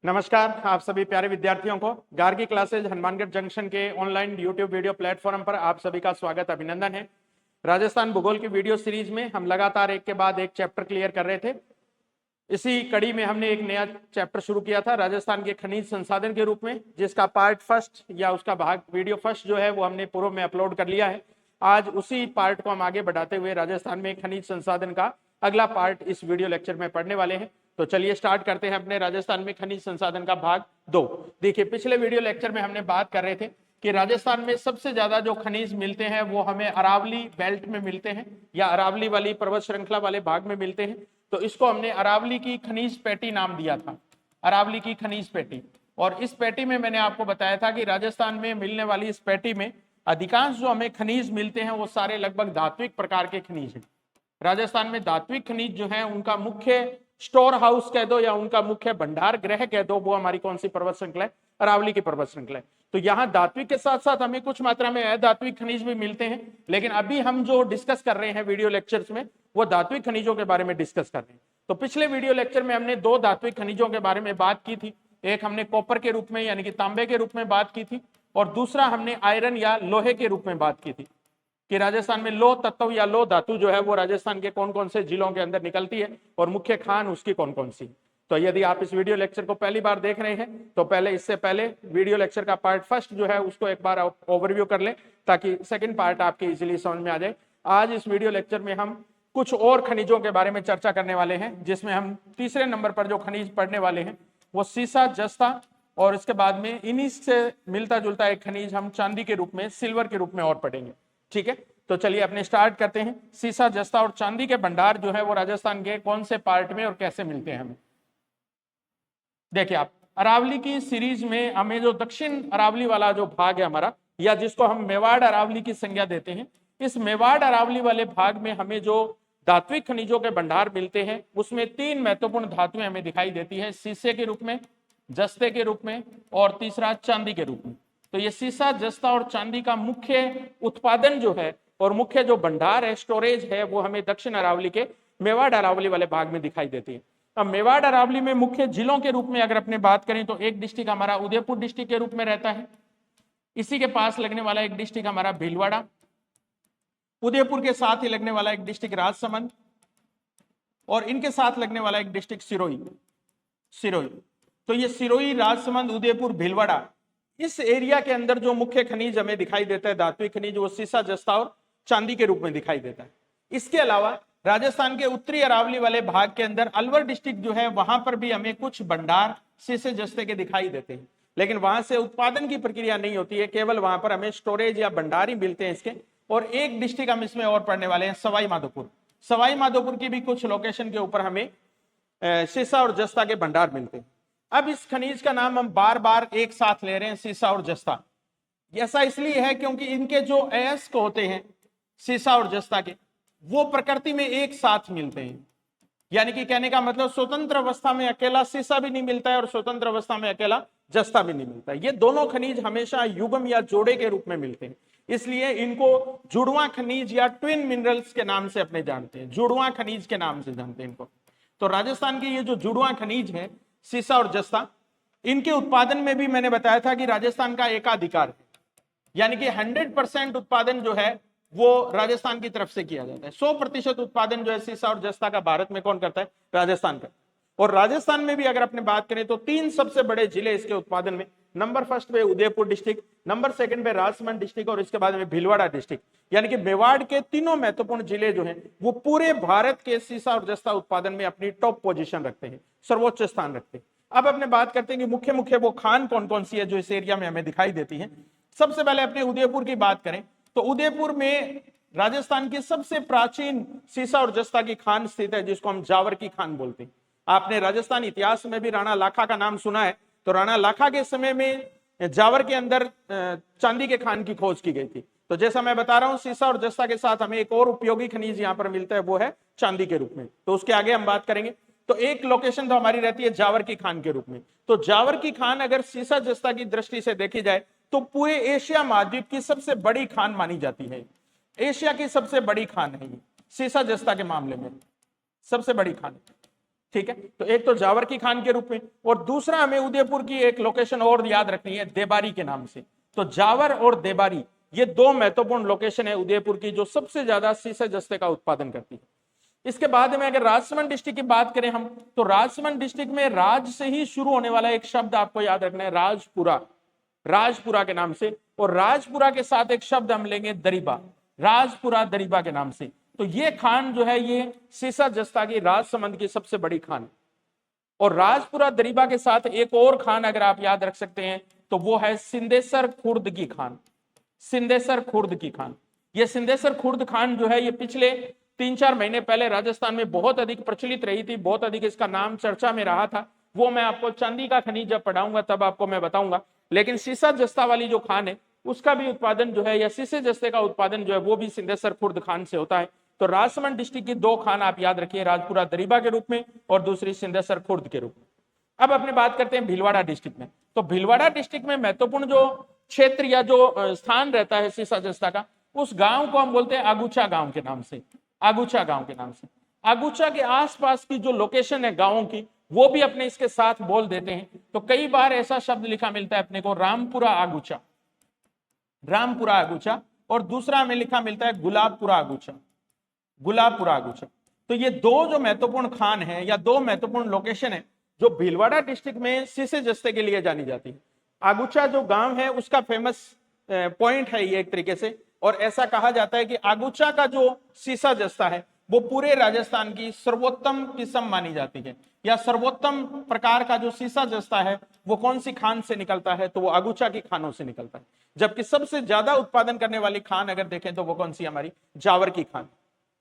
नमस्कार आप सभी प्यारे विद्यार्थियों को गार्गी क्लासेज हनुमानगढ़ जंक्शन के ऑनलाइन यूट्यूब वीडियो प्लेटफॉर्म पर आप सभी का स्वागत अभिनंदन है। राजस्थान भूगोल की वीडियो सीरीज में हम लगातार एक के बाद एक चैप्टर क्लियर कर रहे थे। इसी कड़ी में हमने एक नया चैप्टर शुरू किया था राजस्थान के खनिज संसाधन के रूप में, जिसका पार्ट फर्स्ट या उसका भाग वीडियो फर्स्ट जो है वो हमने पूर्व में अपलोड कर लिया है। आज उसी पार्ट को हम आगे बढ़ाते हुए राजस्थान में खनिज संसाधन का अगला पार्ट इस वीडियो लेक्चर में पढ़ने वाले हैं। तो चलिए स्टार्ट करते हैं अपने राजस्थान में खनिज संसाधन का भाग 2। देखिए, पिछले वीडियो लेक्चर में हमने बात कर रहे थे कि राजस्थान में सबसे ज्यादा जो खनिज मिलते हैं वो हमें अरावली बेल्ट में मिलते हैं या अरावली वाली पर्वत श्रृंखला वाले भाग में मिलते हैं। तो इसको हमने अरावली की खनिज पेटी नाम दिया था, अरावली की खनिज पेटी। और इस पेटी में मैंने आपको बताया था कि राजस्थान में मिलने वाली इस पेटी में अधिकांश जो हमें खनिज मिलते हैं वो सारे लगभग धात्विक प्रकार के खनिज हैं। राजस्थान में धात्विक खनिज जो है उनका मुख्य स्टोर हाउस कह दो या उनका मुख्य भंडार गृह कह दो, वो हमारी कौन सी पर्वत श्रृंखला है? अरावली की पर्वत श्रृंखला है। तो यहाँ धात्विक के साथ साथ हमें कुछ मात्रा में अधात्विक खनिज भी मिलते हैं, लेकिन अभी हम जो डिस्कस कर रहे हैं वीडियो लेक्चर्स में वो धात्विक खनिजों के बारे में डिस्कस कर रहे हैं। तो पिछले वीडियो लेक्चर में हमने 2 धात्विक खनिजों के बारे में बात की थी। एक हमने कॉपर के रूप में यानी कि तांबे के रूप में बात की थी, और दूसरा हमने आयरन या लोहे के रूप में बात की थी कि राजस्थान में लोह तत्व या लोह धातु जो है वो राजस्थान के कौन कौन से जिलों के अंदर निकलती है और मुख्य खान उसकी कौन कौन सी। तो यदि आप इस वीडियो लेक्चर को पहली बार देख रहे हैं तो पहले इससे पहले वीडियो लेक्चर का पार्ट फर्स्ट जो है उसको एक बार ओवरव्यू कर लें ताकि सेकंड पार्ट आपके इजीली समझ में आ जाए। आज इस वीडियो लेक्चर में हम कुछ और खनिजों के बारे में चर्चा करने वाले हैं, जिसमें हम तीसरे नंबर पर जो खनिज पढ़ने वाले हैं वो सीसा जस्ता, और इसके बाद में इन्हीं से मिलता जुलता एक खनिज हम चांदी के रूप में, सिल्वर के रूप में और पढ़ेंगे। ठीक है, तो चलिए अपने स्टार्ट करते हैं। सीसा जस्ता और चांदी के भंडार जो है वो राजस्थान के कौन से पार्ट में और कैसे मिलते हैं हमें? देखिए, आप अरावली की सीरीज में हमें जो दक्षिण अरावली वाला जो भाग है हमारा, या जिसको हम मेवाड़ अरावली की संज्ञा देते हैं, इस मेवाड़ अरावली वाले भाग में हमें जो धात्विक खनिजों के भंडार मिलते हैं उसमें 3 महत्वपूर्ण धातुएं हमें दिखाई देती है, सीसे के रूप में, जस्ते के रूप में और तीसरा चांदी के रूप में। तो ये सीसा जस्ता और चांदी का मुख्य उत्पादन जो है और मुख्य जो भंडार है, स्टोरेज है, वो हमें दक्षिण अरावली के मेवाड़ अरावली वाले भाग में दिखाई देती है। अब मेवाड़ अरावली में मुख्य जिलों के रूप में अगर अपने बात करें तो एक डिस्ट्रिक्ट हमारा उदयपुर डिस्ट्रिक्ट के रूप में रहता है। इसी के पास लगने वाला एक डिस्ट्रिक्ट हमारा भीलवाड़ा, उदयपुर के साथ ही लगने वाला एक डिस्ट्रिक्ट राजसमंद, और इनके साथ लगने वाला एक डिस्ट्रिक्ट सिरोही। तो ये सिरोही, राजसमंद, उदयपुर, भीलवाड़ा, इस एरिया के अंदर जो मुख्य खनिज हमें दिखाई देता है धात्विक खनिज, वो सीसा जस्ता और चांदी के रूप में दिखाई देता है। इसके अलावा राजस्थान के उत्तरी अरावली वाले भाग के अंदर अलवर डिस्ट्रिक्ट जो है वहां पर भी हमें कुछ भंडार सीसे जस्ते के दिखाई देते हैं, लेकिन वहां से उत्पादन की प्रक्रिया नहीं होती है, केवल वहां पर हमें स्टोरेज या भंडार ही मिलते हैं इसके। और एक डिस्ट्रिक्ट हम इसमें और पढ़ने वाले हैं, सवाई माधोपुर। सवाई माधोपुर की भी कुछ लोकेशन के ऊपर हमें सीसा और जस्ता के भंडार मिलते हैं। अब इस खनिज का नाम हम बार बार एक साथ ले रहे हैं, सीसा और जस्ता। ऐसा इसलिए है क्योंकि इनके जो अयस्क होते हैं सीसा और जस्ता के, वो प्रकृति में एक साथ मिलते हैं। यानी कि कहने का मतलब स्वतंत्र अवस्था में अकेला सीसा भी नहीं मिलता है और स्वतंत्र अवस्था में अकेला जस्ता भी नहीं मिलता है। ये दोनों खनिज हमेशा युग्म या जोड़े के रूप में मिलते हैं, इसलिए इनको जुड़वा खनिज या ट्विन मिनरल्स के नाम से अपने जानते हैं, जुड़वा खनिज के नाम से जानते हैं इनको। तो राजस्थान के ये जो जुड़वा खनिज है सीसा और जस्ता, इनके उत्पादन में भी मैंने बताया था कि राजस्थान का एकाधिकार है, यानी कि 100% उत्पादन जो है वो राजस्थान की तरफ से किया जाता है। 100% उत्पादन जो है सीसा और जस्ता का भारत में कौन करता है? राजस्थान का। और राजस्थान में भी अगर अपने बात करें तो 3 सबसे बड़े जिले इसके उत्पादन में, नंबर फर्स्ट पे उदयपुर डिस्ट्रिक्ट, नंबर सेकंड पे राजसमंद डिस्ट्रिक्ट और इसके बाद में भीलवाड़ा डिस्ट्रिक्ट। यानी कि मेवाड़ के तीनों महत्वपूर्ण जिले जो हैं वो पूरे भारत के सीसा और जस्ता उत्पादन में अपनी टॉप पोजीशन रखते हैं, सर्वोच्च स्थान रखते हैं। अब अपने बात करते हैं कि मुख्य मुख्य वो खान कौन कौन सी है जो इस एरिया में हमें दिखाई देती है। सबसे पहले अपने उदयपुर की बात करें तो उदयपुर में राजस्थान की सबसे प्राचीन सीसा और जस्ता की खान स्थित है, जिसको हम जावर की खान बोलते हैं। आपने राजस्थान इतिहास में भी राणा लाखा का नाम सुना है, तो राणा लाखा के समय में जावर के अंदर चांदी के खान की खोज की गई थी। तो जैसा मैं बता रहा हूं, सीसा और जस्ता के साथ हमें एक और उपयोगी खनिज यहां पर मिलता है, वो है चांदी के रूप में। तो उसके आगे हम बात करेंगे। तो एक लोकेशन तो हमारी रहती है जावर की खान के रूप में। तो जावर की खान अगर सीसा जस्ता की दृष्टि से देखी जाए तो पूरे एशिया महाद्वीप की सबसे बड़ी खान मानी जाती है। एशिया की सबसे बड़ी खान है ये, सीसा जस्ता के मामले में सबसे बड़ी खान। ठीक है, तो एक तो जावर की खान के रूप में, और दूसरा हमें उदयपुर की एक लोकेशन और याद रखनी है देबारी के नाम से। तो जावर और देबारी ये दो महत्वपूर्ण लोकेशन है उदयपुर की जो सबसे ज्यादा सीसे जस्ते का उत्पादन करती है। इसके बाद में अगर राजसमंद डिस्ट्रिक्ट की बात करें हम, तो राजसमंद डिस्ट्रिक्ट में राज से ही शुरू होने वाला एक शब्द आपको याद रखना है, राजपुरा, राजपुरा के नाम से। और राजपुरा के साथ एक शब्द हम लेंगे दरीबा, राजपुरा दरीबा के नाम से। तो ये खान जो है ये सीसा जस्ता की राजसमंद की सबसे बड़ी खान। और राजपुरा दरीबा के साथ एक और खान अगर आप याद रख सकते हैं तो वो है सिंदेसर खुर्द की खान, सिंदेसर खुर्द की खान। ये सिंदेसर खुर्द खान जो है ये पिछले 3-4 महीने पहले राजस्थान में बहुत अधिक प्रचलित रही थी, बहुत अधिक इसका नाम चर्चा में रहा था। वो मैं आपको चांदी का खनिज जब पढ़ाऊंगा तब आपको मैं बताऊंगा। लेकिन सीसा जस्ता वाली जो खान है उसका भी उत्पादन जो है या सीसे जस्ते का उत्पादन जो है वो भी सिंदेसर खुर्द खान से होता है। तो राजसमंद डिस्ट्रिक्ट की दो खान आप याद रखिए, राजपुरा दरीबा के रूप में और दूसरी सिंदेसर खुर्द के रूप में। अब अपने बात करते हैं भीलवाड़ा डिस्ट्रिक्ट में। तो भीलवाड़ा डिस्ट्रिक्ट में महत्वपूर्ण जो क्षेत्र या जो स्थान रहता है सीसा जस्ता का, उस गांव को हम बोलते हैं आगुचा गांव के नाम से, आगुचा गांव के नाम से। आगुचा के आसपास की जो लोकेशन है गांवों की वो भी अपने इसके साथ बोल देते हैं। तो कई बार ऐसा शब्द लिखा मिलता है अपने को रामपुरा आगुचा, रामपुरा आगुचा, और दूसरा हमें लिखा मिलता है गुलाबपुरा आगुचा, गुलाबपुरा आगुचा। तो ये दो जो महत्वपूर्ण खान है या दो महत्वपूर्ण लोकेशन है जो भीलवाड़ा डिस्ट्रिक्ट में सीसे जस्ते के लिए जानी जाती है। आगुचा जो गांव है उसका फेमस पॉइंट है ये एक तरीके से, और ऐसा कहा जाता है कि आगुचा का जो सीसा जस्ता है वो पूरे राजस्थान की सर्वोत्तम किस्म मानी जाती है, या सर्वोत्तम प्रकार का जो सीसा जस्ता है वो कौन सी खान से निकलता है, तो वो आगुचा की खानों से निकलता है। जबकि सबसे ज्यादा उत्पादन करने वाली खान अगर देखें तो वो कौन सी हमारी जावर की खान।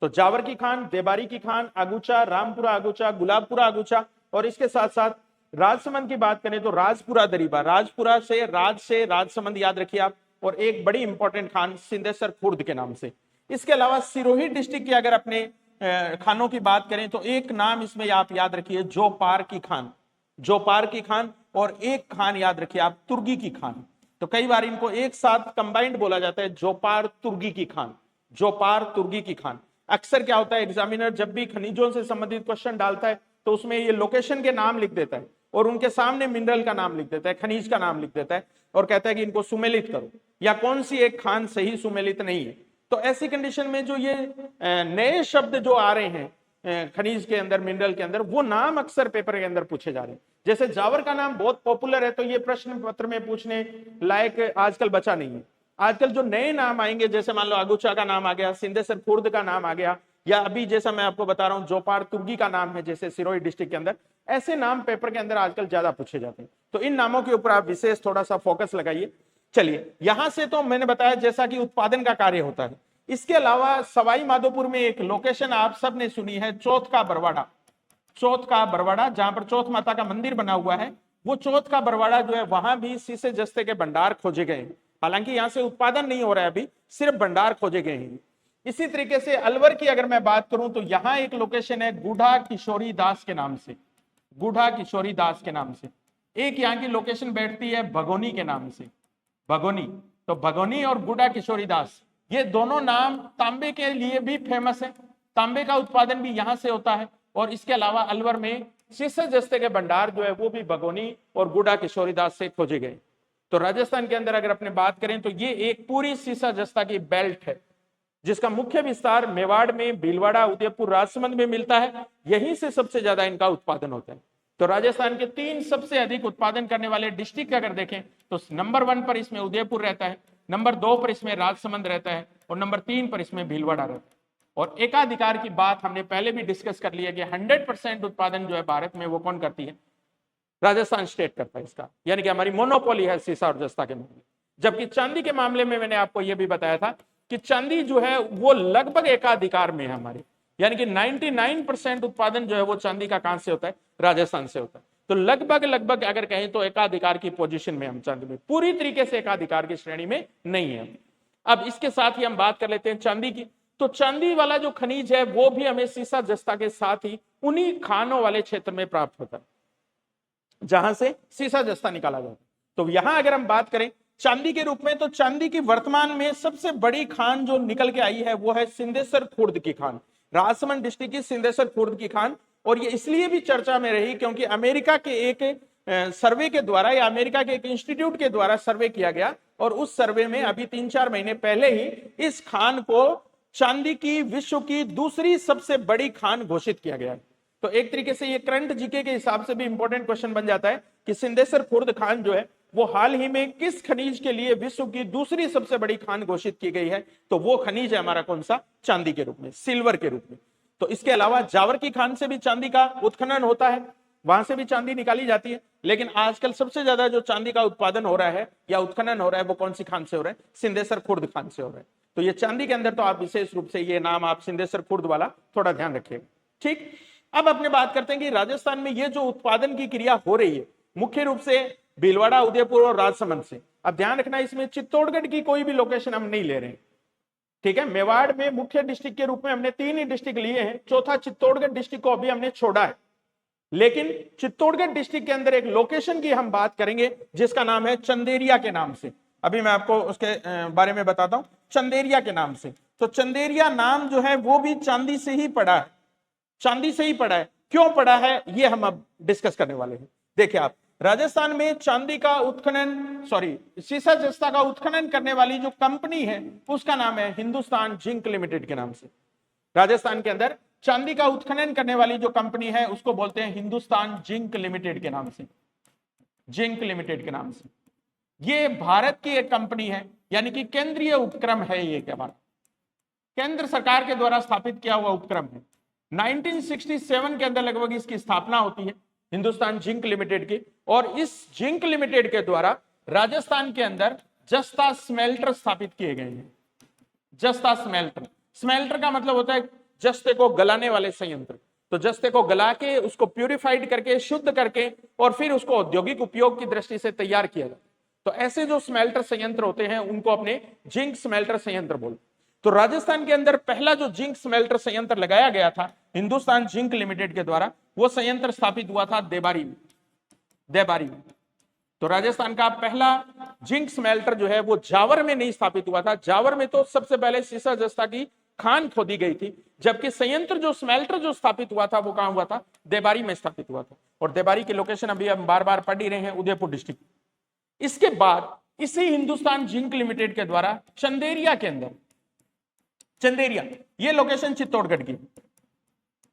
तो जावर की खान, देबारी की खान, आगुचा, रामपुरा आगुचा, गुलाबपुरा आगुचा, और इसके साथ साथ राजसमंद की बात करें तो राजपुरा दरीबा, राजपुरा से राजसमंद याद रखिए आप, और एक बड़ी इंपॉर्टेंट खान सिंदेसर खुर्द के नाम से। इसके अलावा सिरोही डिस्ट्रिक्ट की अगर अपने खानों की बात करें तो एक नाम इसमें आप याद रखिए जोपार की खान, जोपार की खान, और एक खान याद रखिए आप तुर्गी की खान। तो कई बार इनको एक साथ कंबाइंड बोला जाता है, जोपार तुर्गी की खान, जोपार तुर्गी की खान। अक्सर क्या होता है एग्जामिनर जब भी खनिजों से संबंधित क्वेश्चन डालता है तो उसमें ये लोकेशन के नाम लिख देता है और उनके सामने मिनरल का नाम लिख देता है, खनिज का नाम लिख देता है, और कहता है कि इनको सुमेलित करो या कौन सी एक खान सही सुमेलित नहीं है। तो ऐसी कंडीशन में जो ये नए शब्द जो आ रहे हैं खनिज के अंदर, मिनरल के अंदर, वो नाम अक्सर पेपर के अंदर पूछे जा रहे हैं। जैसे जावर का नाम बहुत पॉपुलर है तो ये प्रश्न पत्र में पूछने लायक आजकल बचा नहीं है। आजकल जो नए नाम आएंगे, जैसे मान लो आगुचा का नाम आ गया, सिंदेसर खुर्द का नाम आ गया, या अभी जैसा मैं आपको बता रहा हूं जोपार तुर्गी का नाम है जैसे सिरोही डिस्ट्रिक्ट के अंदर, ऐसे नाम पेपर के अंदर आजकल ज्यादा पूछे जाते हैं। तो इन नामों के ऊपर आप विशेष थोड़ा सा फोकस लगाइए। चलिए, यहां से तो मैंने बताया जैसा कि उत्पादन का कार्य होता है। इसके अलावा सवाई माधोपुर में एक लोकेशन आप सबने सुनी है, चौथ का बरवाड़ा, चौथ का बरवाड़ा, जहां पर चौथ माता का मंदिर बना हुआ है, वो चौथ का बरवाड़ा जो है वहां भी सीसे जस्ते के भंडार खोजे गए। हालांकि यहां से उत्पादन नहीं हो रहा है अभी, सिर्फ भंडार खोजे गए हैं। इसी तरीके से अलवर की अगर मैं बात करूं तो यहां एक लोकेशन है गुढ़ा किशोरी दास के नाम से, गुढ़ा किशोरी दास के नाम से। एक यहाँ की लोकेशन बैठती है भगोनी के नाम से, भगोनी। तो भगोनी और गुढ़ा किशोरी दास ये दोनों नाम तांबे के लिए भी फेमस है, तांबे का उत्पादन भी यहां से होता है। और इसके अलावा अलवर में सीसे जस्ते के भंडार जो है वो भी भगोनी और गुढ़ा किशोरी दास से खोजे गए। तो राजस्थान के अंदर अगर अपने बात करें तो ये एक पूरी सीसा जस्ता की बेल्ट है जिसका मुख्य विस्तार मेवाड़ में, भीलवाड़ा, उदयपुर, राजसमंद में मिलता है। यहीं से सबसे ज्यादा इनका उत्पादन होता है। तो राजस्थान के 3 सबसे अधिक उत्पादन करने वाले डिस्ट्रिक्ट अगर देखें तो नंबर 1 पर इसमें उदयपुर रहता है, नंबर 2 पर इसमें राजसमंद रहता है, और नंबर 3 पर इसमें भीलवाड़ा रहता है। और एकाधिकार की बात हमने पहले भी डिस्कस कर लिया कि 100% उत्पादन जो है भारत में वो कौन करती है, राजस्थान स्टेट करता है इसका, यानी कि हमारी मोनोपोली है सीसा और जस्ता के मामले। जबकि चांदी के मामले में मैंने आपको यह भी बताया था कि चांदी जो है वो लगभग एकाधिकार में है हमारे, यानी कि 99% उत्पादन जो है वो चांदी का कहां से होता है, राजस्थान से होता है। तो लगभग अगर कहें तो एकाधिकार की पोजीशन में हम चांदी में, पूरी तरीके से एकाधिकार की श्रेणी में नहीं है। अब इसके साथ ही हम बात कर लेते हैं चांदी की। तो चांदी वाला जो खनिज है वो भी हमें सीसा जस्ता के साथ ही उन्हीं खानों वाले क्षेत्र में प्राप्त होता है जहां से सीसा जस्ता निकाला जाता है। तो यहां अगर हम बात करें चांदी के रूप में, तो चांदी की वर्तमान में सबसे बड़ी खान जो निकल के आई है वो है सिंदेसर खुर्द की खान, राजसमंद डिस्ट्रिक्ट की सिंदेसर खुर्द की खान। और ये इसलिए भी चर्चा में रही क्योंकि अमेरिका के एक सर्वे के द्वारा या अमेरिका के एक इंस्टीट्यूट के द्वारा सर्वे किया गया और उस सर्वे में अभी 3-4 महीने पहले ही इस खान को चांदी की विश्व की दूसरी सबसे बड़ी खान घोषित किया गया। तो एक तरीके से ये करंट जीके के हिसाब से भी इंपॉर्टेंट क्वेश्चन बन जाता है कि सिंदेश्वर खुर्द खान जो है वो हाल ही में किस खनिज के लिए विश्व की दूसरी सबसे बड़ी खान घोषित की गई है। तो वो खनिज है हमारा कौन सा, चांदी के रूप में, सिल्वर के रूप में। तो इसके अलावा जावर की खान से भी चांदी का उत्खनन होता है, वहां से भी चांदी निकाली जाती है, लेकिन आजकल सबसे ज्यादा जो चांदी का उत्पादन हो रहा है या उत्खनन हो रहा है वो कौन सी खान से हो रहा है, सिंदेश्वर खुर्द खान से हो रहा है। तो ये चांदी के अंदर तो आप विशेष रूप से ये नाम आप सिंदेश्वर खुर्द वाला थोड़ा ध्यान रखिएगा। ठीक, अब अपने बात करते हैं कि राजस्थान में ये जो उत्पादन की क्रिया हो रही है मुख्य रूप से भीलवाड़ा, उदयपुर और राजसमंद से। अब ध्यान रखना इसमें चित्तौड़गढ़ की कोई भी लोकेशन हम नहीं ले रहे हैं, ठीक है। मेवाड़ में मुख्य डिस्ट्रिक्ट के रूप में हमने 3 ही डिस्ट्रिक्ट लिए हैं, चौथा चित्तौड़गढ़ डिस्ट्रिक्ट को अभी हमने छोड़ा है। लेकिन चित्तौड़गढ़ डिस्ट्रिक्ट के अंदर एक लोकेशन की हम बात करेंगे जिसका नाम है चंदेरिया के नाम से। अभी मैं आपको उसके बारे में बताता हूं, चंदेरिया के नाम से। तो चंदेरिया नाम जो है वो भी चांदी से ही पड़ा है, चांदी से ही पड़ा है। क्यों पड़ा है ये हम अब डिस्कस करने वाले हैं। देखिए आप, राजस्थान में चांदी का उत्खनन सीसा जस्ता का उत्खनन करने वाली जो कंपनी है उसका नाम है हिंदुस्तान जिंक लिमिटेड के नाम से। राजस्थान के अंदर चांदी का उत्खनन करने वाली जो कंपनी है उसको बोलते हैं हिंदुस्तान जिंक लिमिटेड के नाम से, जिंक लिमिटेड के नाम से। ये भारत की एक कंपनी है, यानी कि केंद्रीय उपक्रम है, ये क्या बात, केंद्र सरकार के द्वारा स्थापित किया हुआ उपक्रम है। 1967 के अंदर लगभग इसकी स्थापना होती है हिंदुस्तान जिंक लिमिटेड की, और इस जिंक लिमिटेड के द्वारा राजस्थान के अंदर जस्ता स्मेल्टर स्थापित किए गए हैं। जस्ता स्मेल्टर, स्मेल्टर का मतलब होता है जस्ते को गलाने वाले संयंत्र। तो जस्ते को गला के उसको प्यूरिफाइड करके, शुद्ध करके, और फिर उसको औद्योगिक उपयोग की दृष्टि से तैयार किया जाता है। तो ऐसे जो स्मेल्टर संयंत्र होते हैं उनको अपने जिंक स्मेल्टर संयंत्र बोलते। तो राजस्थान के अंदर पहला जो जिंक स्मेल्टर संयंत्र लगाया गया था हिंदुस्तान जिंक लिमिटेड के द्वारा, वो संयंत्र स्थापित हुआ था देबारी में, देबारी में। तो राजस्थान का पहला जिंक स्मेल्टर जो है वो जावर में नहीं स्थापित हुआ था। जावर में तो सबसे पहले सीसा जस्ता की खान खोदी गई थी, जबकि संयंत्र जो स्मेल्टर जो स्थापित हुआ था वो कहां हुआ था, देबारी में स्थापित हुआ था। और देबारी की लोकेशन अभी हम बार बार पढ़ ही रहे हैं, उदयपुर डिस्ट्रिक्ट। इसके बाद इसी हिंदुस्तान जिंक लिमिटेड के द्वारा चंदेरिया के अंदर, चंदेरिया ये लोकेशन चित्तौड़गढ़ की,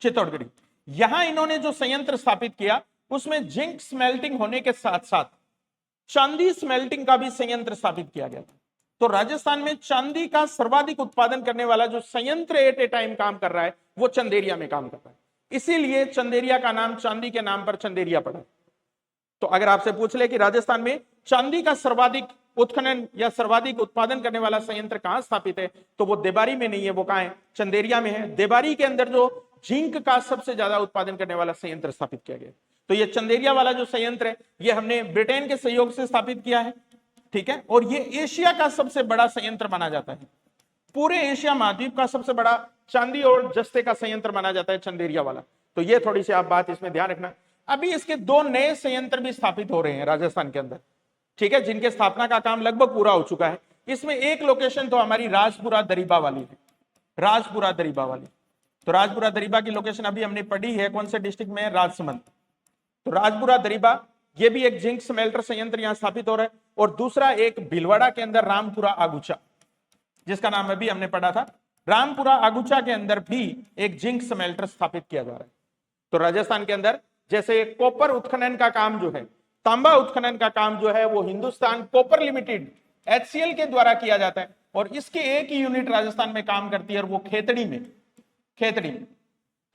चित्तौड़गढ़, यहां इन्होंने जो संयंत्र स्थापित किया उसमें जिंक स्मेल्टिंग होने के साथ साथ चांदी स्मेल्टिंग का भी संयंत्र स्थापित किया गया था। तो राजस्थान में चांदी का सर्वाधिक उत्पादन करने वाला जो संयंत्र एट ए टाइम काम कर रहा है वो चंदेरिया में काम कर रहा है, इसीलिए चंदेरिया का नाम चांदी के नाम पर चंदेरिया पड़ा। तो अगर आपसे पूछ ले कि राजस्थान में चांदी का सर्वाधिक उत्खनन या सर्वाधिक उत्पादन करने वाला संयंत्र कहां स्थापित है, तो वो देबारी में नहीं है, वो कहां है, चंदेरिया में है। देबारी के अंदर जो जिंक का सबसे ज्यादा उत्पादन करने वाला संयंत्र स्थापित किया गया। तो ये चंदेरिया वाला जो संयंत्र है ये हमने ब्रिटेन के सहयोग से स्थापित किया है, ठीक है। और ये एशिया का सबसे बड़ा संयंत्र माना जाता है, पूरे एशिया महाद्वीप का सबसे बड़ा चांदी और जस्ते का संयंत्र माना जाता है चंदेरिया वाला। तो ये थोड़ी सी आप बात इसमें ध्यान रखना। अभी इसके 2 नए संयंत्र भी स्थापित हो रहे हैं राजस्थान के अंदर, ठीक है, जिनके स्थापना का काम लगभग पूरा हो चुका है। इसमें एक लोकेशन तो हमारी राजपुरा दरीबा वाली है, राजपुरा दरीबा वाली। तो राजपुरा दरीबा की लोकेशन अभी हमने पढ़ी है, कौन से डिस्ट्रिक्ट में, राजसमंद। तो राजपुरा दरीबा ये भी एक जिंक स्मेल्टर संयंत्र यहां स्थापित हो रहा है। और दूसरा एक भीलवाड़ा के अंदर रामपुरा आगुचा, जिसका नाम अभी हमने पढ़ा था, रामपुरा आगुचा के अंदर भी एक जिंक स्मेल्टर स्थापित किया जा रहा है। तो राजस्थान के अंदर जैसे कॉपर उत्खनन का काम जो है, तांबा उत्खनन का काम जो है वो हिंदुस्तान कॉपर लिमिटेड HCL के द्वारा किया जाता है, और इसके एक ही यूनिट राजस्थान में काम करती है, और वो खेतड़ी में, खेतड़ी में।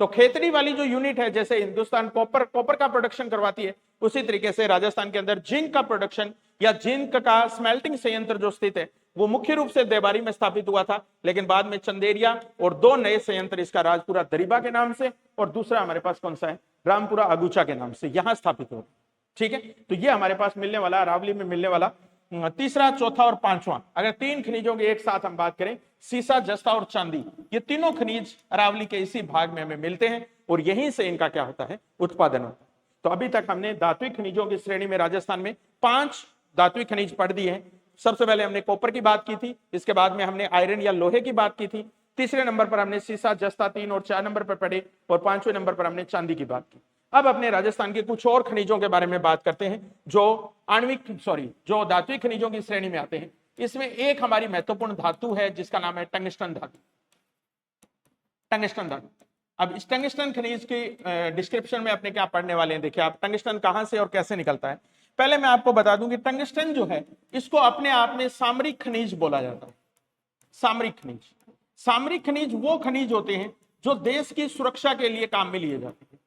तो खेतड़ी वाली जो यूनिट है, जैसे हिंदुस्तान कॉपर का प्रोडक्शन करवाती है, उसी तरीके से राजस्थान के अंदर जिंक का प्रोडक्शन या जिंक का स्मेल्टिंग संयंत्र जो स्थित है वो मुख्य रूप से देबारी में स्थापित हुआ था, लेकिन बाद में चंदेरिया और 2 नए संयंत्र, इसका राजपुरा दरीबा के नाम से और दूसरा हमारे पास कौन सा है, रामपुरा आगुचा के नाम से यहां स्थापित हो, ठीक है। तो ये हमारे पास मिलने वाला, अरावली में मिलने वाला तीसरा, चौथा और पांचवा, अगर 3 खनिजों की एक साथ हम बात करें, सीसा, जस्ता और चांदी, ये तीनों खनिज अरावली के इसी भाग में हमें मिलते हैं और यहीं से इनका क्या होता है, उत्पादन होता है। तो अभी तक हमने धात्विक खनिजों की श्रेणी में राजस्थान में 5 धात्विक खनिज पढ़ दिए हैं। सबसे पहले हमने कॉपर की बात की थी, इसके बाद में हमने आयरन या लोहे की बात की थी, तीसरे नंबर पर हमने सीसा, जस्ता 3 और 4 नंबर पर पढ़े, और 5वें नंबर पर हमने चांदी की बात की। अब अपने राजस्थान के कुछ और खनिजों के बारे में बात करते हैं जो जो धात्विक खनिजों की श्रेणी में आते हैं। इसमें एक हमारी महत्वपूर्ण धातु है जिसका नाम है टंगस्टन धातु। टंगस्टन धातु। अब इस टंगस्टन खनिज की डिस्क्रिप्शन में अपने क्या पढ़ने वाले हैं, देखिए आप टंगस्टन कहां से और कैसे निकलता है। पहले मैं आपको बता दूं कि टंगस्टन जो है इसको अपने आप में सामरिक खनिज बोला जाता है। सामरिक खनिज, सामरिक खनिज वो खनिज होते हैं जो देश की सुरक्षा के लिए काम में लिए जाते हैं,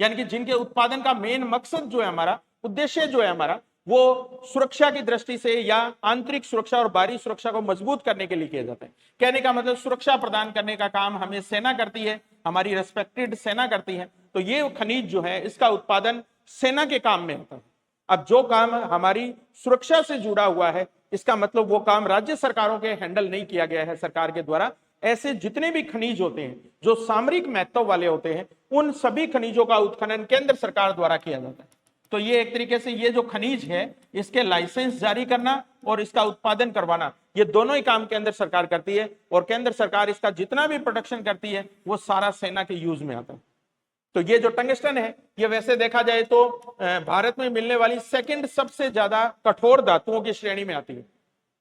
यानी कि जिनके उत्पादन का मेन मकसद जो है हमारा, उद्देश्य जो है हमारा, वो सुरक्षा की दृष्टि से या आंतरिक सुरक्षा और बाहरी सुरक्षा को मजबूत करने के लिए किया जाता है। कहने का मतलब सुरक्षा प्रदान करने का काम हमें सेना करती है, हमारी रेस्पेक्टेड सेना करती है। तो ये खनिज जो है इसका उत्पादन सेना के काम में होता है। अब जो काम हमारी सुरक्षा से जुड़ा हुआ है, इसका मतलब वो काम राज्य सरकारों के हैंडल नहीं किया गया है सरकार के द्वारा। ऐसे जितने भी खनिज होते हैं जो सामरिक महत्व वाले होते हैं, उन सभी खनिजों का उत्खनन केंद्र सरकार द्वारा किया जाता है। तो ये एक तरीके से ये जो खनिज है इसके लाइसेंस जारी करना और इसका उत्पादन करवाना, ये दोनों ही काम केंद्र सरकार करती है, और केंद्र सरकार इसका जितना भी प्रोडक्शन करती है वो सारा सेना के यूज में आता है। तो ये जो टंगस्टन है ये वैसे देखा जाए तो भारत में मिलने वाली सेकंड सबसे ज्यादा कठोर धातुओं की श्रेणी में आती है।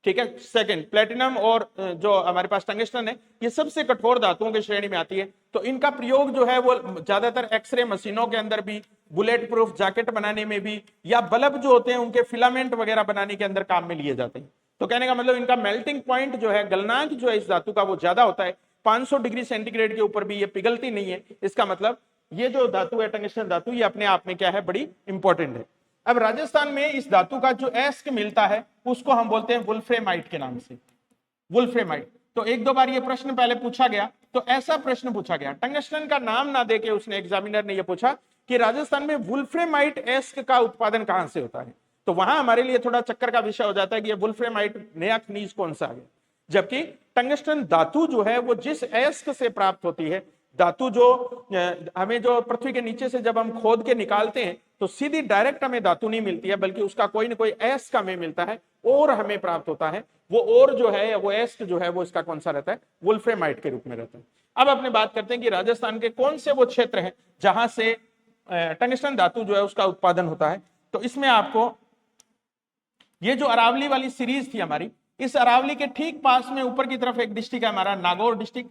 ठीक है, सेकंड प्लेटिनम और जो हमारे पास टंगस्टन है ये सबसे कठोर धातुओं की श्रेणी में आती है। तो इनका प्रयोग जो है वो ज्यादातर एक्सरे मशीनों के अंदर भी, बुलेट प्रूफ जैकेट बनाने में भी, या बल्ब जो होते हैं उनके फिलामेंट वगैरह बनाने के अंदर काम में लिए जाते हैं। तो कहने का मतलब इनका मेल्टिंग पॉइंट जो है, गलनांक जो है इस धातु का वो ज्यादा होता है। 500 डिग्री सेंटीग्रेड के ऊपर भी ये पिघलती नहीं है। इसका मतलब ये जो धातु है टंगस्टन धातु, ये अपने आप में क्या है, बड़ी इंपॉर्टेंट है। अब राजस्थान में इस धातु का जो एस्क मिलता है उसको हम बोलते हैं वुल्फ्रेमाइट के नाम से, वुल्फ्रेमाइट। तो एक दो बार ये प्रश्न पहले पूछा गया, तो ऐसा प्रश्न पूछा गया, टंगस्टन का नाम ना देके उसने एग्जामिनर ने ये पूछा कि राजस्थान में वुल्फ्रेमाइट एस्क का उत्पादन कहां से होता है। तो वहां हमारे लिए थोड़ा चक्कर का विषय हो जाता है कि ये वुल्फ्रेमाइट नया खनिज कौन सा है, जबकि टंगस्टन धातु जो है वो जिस एस्क से प्राप्त होती है, धातु जो हमें जो पृथ्वी के नीचे से जब हम खोद के निकालते हैं तो सीधी डायरेक्ट हमें धातु नहीं मिलती है, बल्कि उसका कोई ना कोई एस्क हमें मिलता है और हमें प्राप्त होता है। वो और जो है वो एस्क जो है वो इसका कौन सा रहता है, वुल्फ्रेमाइट के रूप में रहता है। अब अपने बात करते हैं कि राजस्थान के कौन से वो क्षेत्र हैं जहां से टंगस्टन धातु जो है उसका उत्पादन होता है। तो इसमें आपको ये जो अरावली वाली सीरीज थी हमारी, इस अरावली के ठीक पास में ऊपर की तरफ एक डिस्ट्रिक्ट है हमारा नागौर डिस्ट्रिक्ट।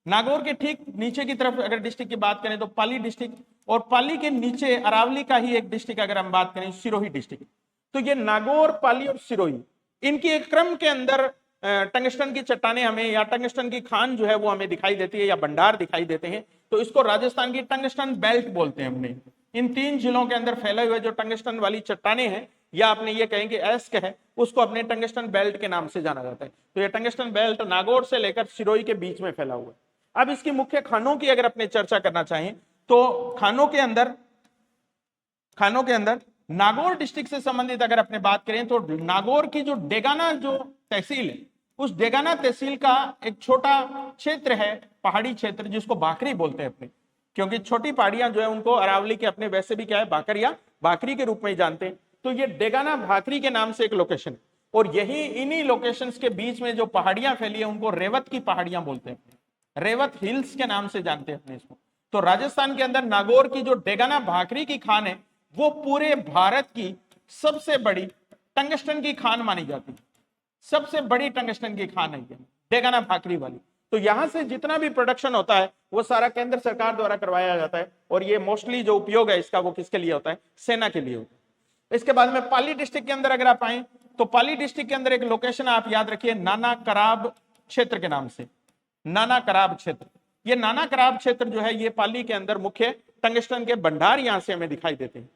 नागौर के ठीक नीचे की तरफ अगर डिस्ट्रिक्ट की बात करें तो पाली डिस्ट्रिक्ट, और पाली के नीचे अरावली का ही एक डिस्ट्रिक्ट अगर हम बात करें सिरोही डिस्ट्रिक्ट। तो ये नागौर, पाली और सिरोही, इनकी एक क्रम के अंदर टंगस्टन की चट्टानें हमें या टंगस्टन की खान जो है वो हमें दिखाई देती है या भंडार दिखाई देते हैं। तो इसको राजस्थान की टंगस्टन बेल्ट बोलते हैं। हमने इन 3 जिलों के अंदर फैले हुए जो टंगस्टन वाली चट्टानें हैं या अपने ये कहेंगे एस्क है, उसको अपने टंगस्टन बेल्ट के नाम से जाना जाता है। तो ये टंगस्टन बेल्ट नागौर से लेकर सिरोही के बीच में फैला हुआ है। अब इसकी मुख्य खानों की अगर अपने चर्चा करना चाहें तो खानों के अंदर नागौर डिस्ट्रिक्ट से संबंधित अगर अपने बात करें तो नागौर की जो डेगाना जो तहसील है, उस डेगाना तहसील का एक छोटा क्षेत्र है, पहाड़ी क्षेत्र, जिसको भाकरी बोलते हैं अपने, क्योंकि छोटी पहाड़ियां जो है उनको अरावली के अपने वैसे भी क्या है, भाकर या भाकरी के रूप में ही जानते हैं। तो ये डेगाना भाकरी के नाम से एक लोकेशन है, और यही इन्हीं लोकेशंस के बीच में जो पहाड़ियां फैली है उनको रेवत की पहाड़ियां बोलते हैं, रेवत हिल्स के नाम से जानते हैं अपने इसको। तो राजस्थान के अंदर नागौर की जो डेगाना भाकरी की खान है वो पूरे भारत की सबसे बड़ी टंगस्टन की खान मानी जाती है। सबसे बड़ी टंगस्टन की खान है डेगाना भाकरी वाली। तो यहां से जितना भी प्रोडक्शन होता है वो सारा केंद्र सरकार द्वारा करवाया जाता है, और ये मोस्टली जो उपयोग है इसका वो किसके लिए होता है, सेना के लिए होता है। इसके बाद में पाली डिस्ट्रिक्ट के अंदर अगर आप आए तो पाली डिस्ट्रिक्ट के अंदर एक लोकेशन आप याद रखिए नाना कराब क्षेत्र के नाम से, नाना कराब क्षेत्र। ये नाना कराब क्षेत्र जो है ये पाली के अंदर मुख्य टंगस्टन के भंडार यहां से हमें दिखाई देते हैं।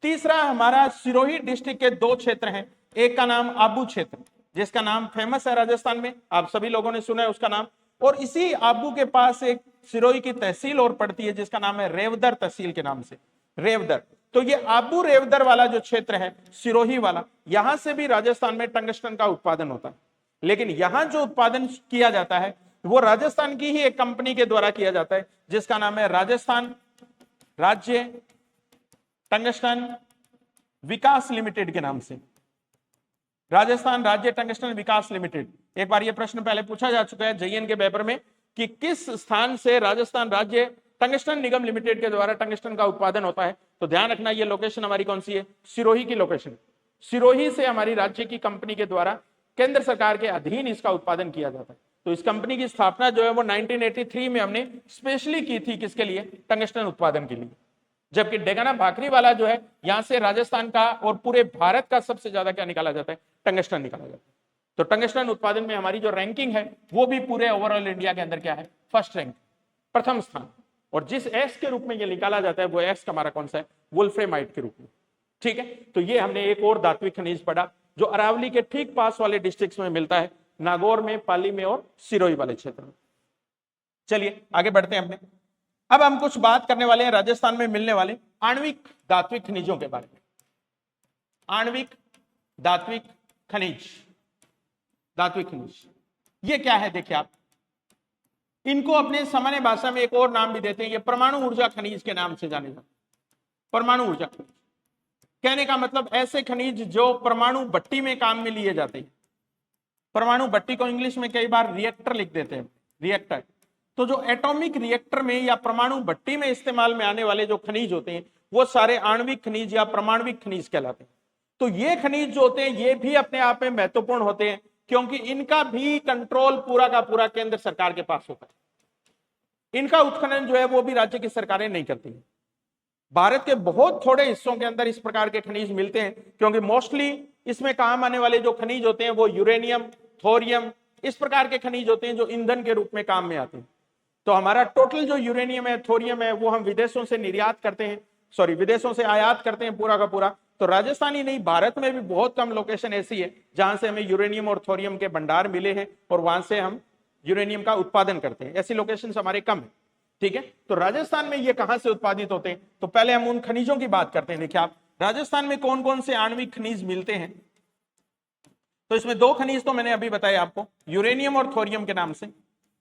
तीसरा हमारा सिरोही डिस्ट्रिक्ट के 2 क्षेत्र हैं, एक का नाम आबू क्षेत्र जिसका नाम फेमस है राजस्थान में, आप सभी लोगों ने सुना है उसका नाम, और इसी आबू के पास एक सिरोही की तहसील और पड़ती है जिसका नाम है रेवदर तहसील के नाम से, रेवदर। तो ये आबू रेवदर वाला जो क्षेत्र है सिरोही वाला, यहां से भी राजस्थान में टंगस्टन का उत्पादन होता है। लेकिन यहां जो उत्पादन किया जाता है वो राजस्थान की ही एक कंपनी के द्वारा किया जाता है जिसका नाम है राजस्थान राज्य टंगस्टन विकास लिमिटेड के नाम से, राजस्थान राज्य टंगस्टन विकास लिमिटेड। एक बार ये प्रश्न पहले पूछा जा चुका है JN के पेपर में कि किस स्थान से राजस्थान राज्य टंगस्टन निगम लिमिटेड के द्वारा टंगस्टन का उत्पादन होता है, तो ध्यान रखना ये लोकेशन हमारी कौन सी है, सिरोही की लोकेशन। सिरोही से हमारी राज्य की कंपनी के द्वारा केंद्र सरकार के अधीन इसका उत्पादन किया जाता है। तो इस कंपनी की स्थापना जो है वो 1983 में हमने स्पेशली की थी, किसके लिए, टंगस्टन उत्पादन के लिए। जबकि डेगाना भाकरी वाला जो है, यहां से राजस्थान का और पूरे भारत का सबसे ज्यादा क्या निकाला जाता है, टंगस्टन निकाला जाता है। तो टंगस्टन उत्पादन में हमारी जो रैंकिंग है वो भी पूरे ओवरऑल इंडिया के अंदर क्या है, फर्स्ट रैंक, प्रथम स्थान। और जिस एक्स के रूप में ये निकाला जाता है वो एक्स हमारा कौन सा है, वुल्फ्रेमाइट के रूप में। ठीक है, तो ये हमने एक और धात्विक खनिज पढ़ा जो अरावली के ठीक पास वाले डिस्ट्रिक्ट्स में मिलता है, नागौर में, पाली में और सिरोही वाले क्षेत्र में। चलिए आगे बढ़ते हैं अपने। अब हम कुछ बात करने वाले हैं राजस्थान में मिलने वाले आणविक धात्विक खनिजों के बारे में। आणविक धात्विक खनिज, धात्विक खनिज ये क्या है, देखिए आप इनको अपने सामान्य भाषा में एक और नाम भी देते हैं, ये परमाणु ऊर्जा खनिज के नाम से जाने जाते। परमाणु ऊर्जा खनिज कहने का मतलब ऐसे खनिज जो परमाणु भट्टी में काम में लिए जाते हैं। परमाणु भट्टी को इंग्लिश में कई बार रिएक्टर लिख देते हैं, रिएक्टर। तो जो एटॉमिक रिएक्टर में या परमाणु भट्टी में इस्तेमाल में आने वाले जो खनिज होते हैं वो सारे आणविक खनिज या परमाणविक खनिज कहलाते हैं। तो ये खनिज जो होते हैं ये भी अपने आप में महत्वपूर्ण होते हैं, क्योंकि इनका भी कंट्रोल पूरा का पूरा केंद्र सरकार के पास होता है। इनका उत्खनन जो है वो भी राज्य की सरकारें नहीं करती है। भारत के बहुत थोड़े हिस्सों के अंदर इस प्रकार के खनिज मिलते हैं, क्योंकि मोस्टली इसमें काम आने वाले जो खनिज होते हैं वो यूरेनियम, थोरियम, इस प्रकार के खनिज होते हैं जो ईंधन के रूप में काम में आते हैं। तो हमारा टोटल जो यूरेनियम है, थोरियम है, वो हम विदेशों से निर्यात करते हैं, सॉरी विदेशों से आयात करते हैं पूरा का पूरा। तो राजस्थान ही नहीं, भारत में भी बहुत कम लोकेशन ऐसी है जहां से हमें यूरेनियम और थोरियम के भंडार मिले हैं और वहां से हम यूरेनियम का उत्पादन करते हैं। ऐसी लोकेशन हमारे कम है। ठीक है, तो राजस्थान में ये कहां से उत्पादित होते हैं, तो पहले हम उन खनिजों की बात करते हैं। देखिए आप राजस्थान में कौन कौन से आणविक खनिज मिलते हैं, तो इसमें दो खनिज तो मैंने अभी बताया आपको, यूरेनियम और थोरियम के नाम से।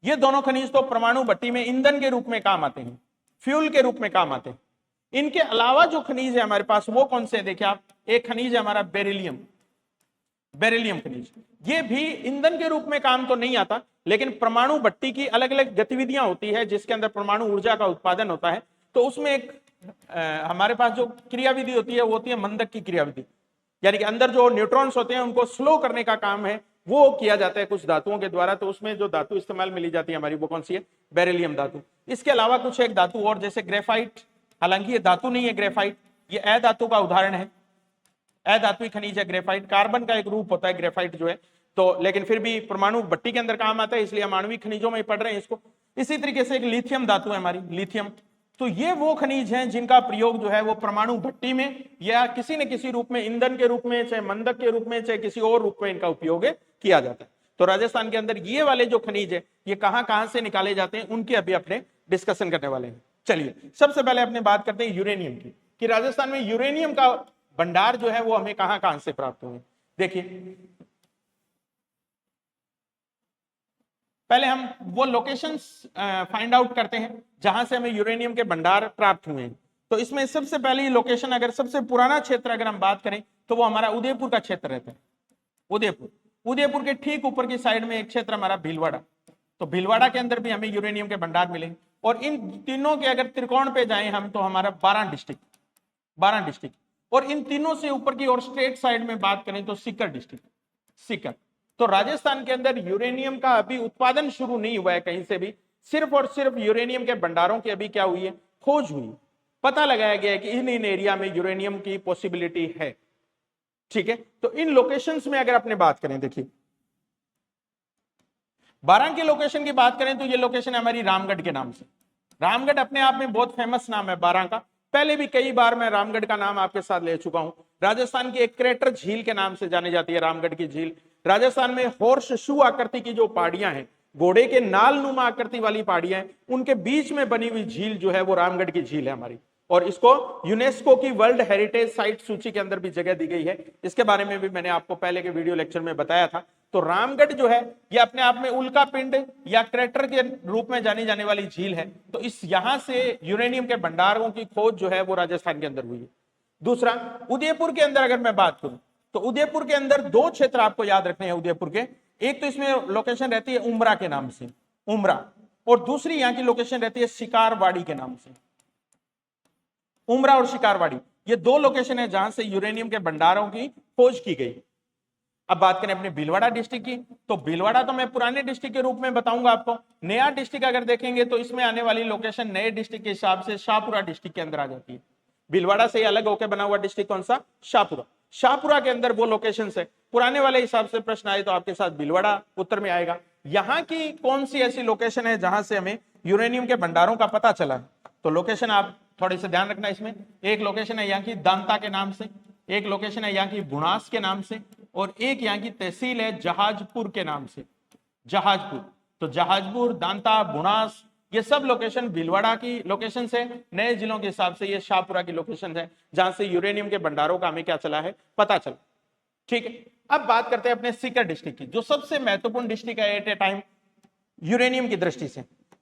ये दोनों खनिज तो परमाणु भट्टी में ईंधन के रूप में काम आते हैं, फ्यूल के रूप में काम आते हैं। इनके अलावा जो खनिज है हमारे पास वो कौन से है, देखिए आप, एक खनिज है हमारा बेरिलियम, बेरिलियम खनिज। ये भी ईंधन के रूप में काम तो नहीं आता, लेकिन परमाणु भट्टी की अलग अलग गतिविधियां होती है जिसके अंदर परमाणु ऊर्जा का उत्पादन होता है। तो उसमें एक हमारे पास जो क्रियाविधि होती है वो होती है मंदक की क्रियाविधि, यानी कि अंदर जो न्यूट्रॉन्स होते हैं उनको स्लो करने का काम है, वो किया जाता है कुछ धातुओं के द्वारा। तो उसमें जो धातु इस्तेमाल में ली जाती है हमारी वो कौन सी है, बेरिलियम धातु। इसके अलावा कुछ एक धातु और, जैसे ग्रेफाइट, हालांकि ये धातु नहीं है ग्रेफाइट, ये अधातु का उदाहरण है, अधात्विक खनिज है ग्रेफाइट, कार्बन का एक रूप होता है ग्रेफाइट जो है। तो लेकिन फिर भी परमाणु भट्टी के अंदर काम आता है, इसलिए हम आणविक खनिजों में पढ़ रहे हैं इसको। इसी तरीके से एक लिथियम धातु है हमारी, लिथियम। तो ये वो खनिज हैं जिनका प्रयोग जो है वो परमाणु भट्टी में या किसी न किसी रूप में, ईंधन के रूप में, चाहे मंदक के रूप में, चाहे किसी और रूप में इनका उपयोग किया जाता है। तो राजस्थान के अंदर ये वाले जो खनिज है ये कहां कहां से निकाले जाते हैं उनकी अभी अपने डिस्कशन करने वाले हैं। चलिए सबसे पहले अपने बात करते हैं यूरेनियम की, कि राजस्थान में यूरेनियम का भंडार जो है वो हमें कहां कहां से प्राप्त हुए। देखिए पहले हम वो लोकेशंस फाइंड आउट करते हैं जहां से हमें यूरेनियम के भंडार प्राप्त हुए हैं। तो इसमें सबसे पहली लोकेशन, अगर सबसे पुराना क्षेत्र अगर हम बात करें तो वो हमारा उदयपुर का क्षेत्र रहता है। उदयपुर, उदयपुर के ठीक ऊपर की साइड में एक क्षेत्र हमारा भीलवाड़ा। तो भीलवाड़ा के अंदर भी हमें यूरेनियम के भंडार मिलेंगे। और इन तीनों के अगर त्रिकोण पे जाएं हम तो हमारा 12 डिस्ट्रिक्ट, 12 डिस्ट्रिक्ट। और इन तीनों से ऊपर की और स्टेट साइड में बात करें तो सीकर डिस्ट्रिक्ट, सीकर। तो राजस्थान के अंदर यूरेनियम का अभी उत्पादन शुरू नहीं हुआ है कहीं से भी, सिर्फ और सिर्फ यूरेनियम के भंडारों की अभी क्या हुई है, खोज हुई, पता लगाया गया है कि इन एरिया में यूरेनियम की पॉसिबिलिटी है। ठीक है, तो इन लोकेशंस में अगर अपने बात करें, देखिए 12 के लोकेशन की बात करें तो ये लोकेशन है हमारी रामगढ़ के नाम से। रामगढ़ अपने आप में बहुत फेमस नाम है 12 का, पहले भी कई बार मैं रामगढ़ का नाम आपके साथ ले चुका हूं। राजस्थान की एक क्रेटर झील के नाम से जानी जाती है रामगढ़ की झील। राजस्थान में हॉर्स शू आकृति की जो पहाड़ियां हैं, घोड़े के नाल नुमा आकृति वाली पहाड़ियां हैं, उनके बीच में बनी हुई झील जो है वो रामगढ़ की झील है हमारी। और इसको यूनेस्को की वर्ल्ड हेरिटेज साइट सूची के अंदर भी जगह दी गई है। इसके बारे में भी मैंने आपको पहले के वीडियो लेक्चर में बताया था। तो रामगढ़ जो है ये अपने आप में उल्का पिंड या क्रेटर के रूप में जानी जाने वाली झील है। तो इस यहां से यूरेनियम के भंडारों की खोज जो है वो राजस्थान के अंदर हुई है। दूसरा, उदयपुर के अंदर अगर मैं बात करूं तो उदयपुर के अंदर 2 क्षेत्र आपको याद रखने हैं उदयपुर के। एक तो इसमें लोकेशन रहती है उमरा के नाम से, उमरा। और दूसरी यहाँ की लोकेशन रहती है शिकारवाड़ी के नाम से। उमरा और शिकारवाड़ी, ये दो लोकेशन है जहां से यूरेनियम के भंडारों की खोज की गई। अब बात करें अपने भीलवाड़ा डिस्ट्रिक्ट की, तो भीलवाड़ा तो मैं पुराने डिस्ट्रिक्ट के रूप में बताऊंगा आपको। नया डिस्ट्रिक्ट अगर देखेंगे तो इसमें आने वाली लोकेशन नए डिस्ट्रिक्ट के हिसाब से शाहपुरा डिस्ट्रिक्ट के अंदर आ जाती है। भीलवाड़ा से अलग होकर बना हुआ डिस्ट्रिक्ट कौन सा? शाहपुरा। शाहपुरा के अंदर वो लोकेशन है, पुराने वाले हिसाब से प्रश्न आए तो आपके साथ भीलवाड़ा उत्तर में आएगा। यहां की कौन सी ऐसी लोकेशन है जहां से हमें यूरेनियम के भंडारों का पता चला है? तो लोकेशन आप थोड़े से ध्यान रखना इसमें। एक लोकेशन है यहाँ की दांता के नाम से, एक लोकेशन है यहाँ की बुनास के नाम से, और एक यहाँ की तहसील है जहाजपुर के नाम से, जहाजपुर। तो जहाजपुर, दांता, बुनास, ये सब लोकेशन भीलवाड़ा की लोकेशन है। नए जिलों के हिसाब से ये शाहपुरा की लोकेशन है जहां से यूरेनियम के भंडारों का हमें क्या चला है? पता चला। ठीक है, अब बात करते हैं अपने सीकर डिस्ट्रिक्ट की, जो सबसे महत्वपूर्ण डिस्ट्रिक्ट है एट ए टाइम यूरेनियम की दृष्टि से।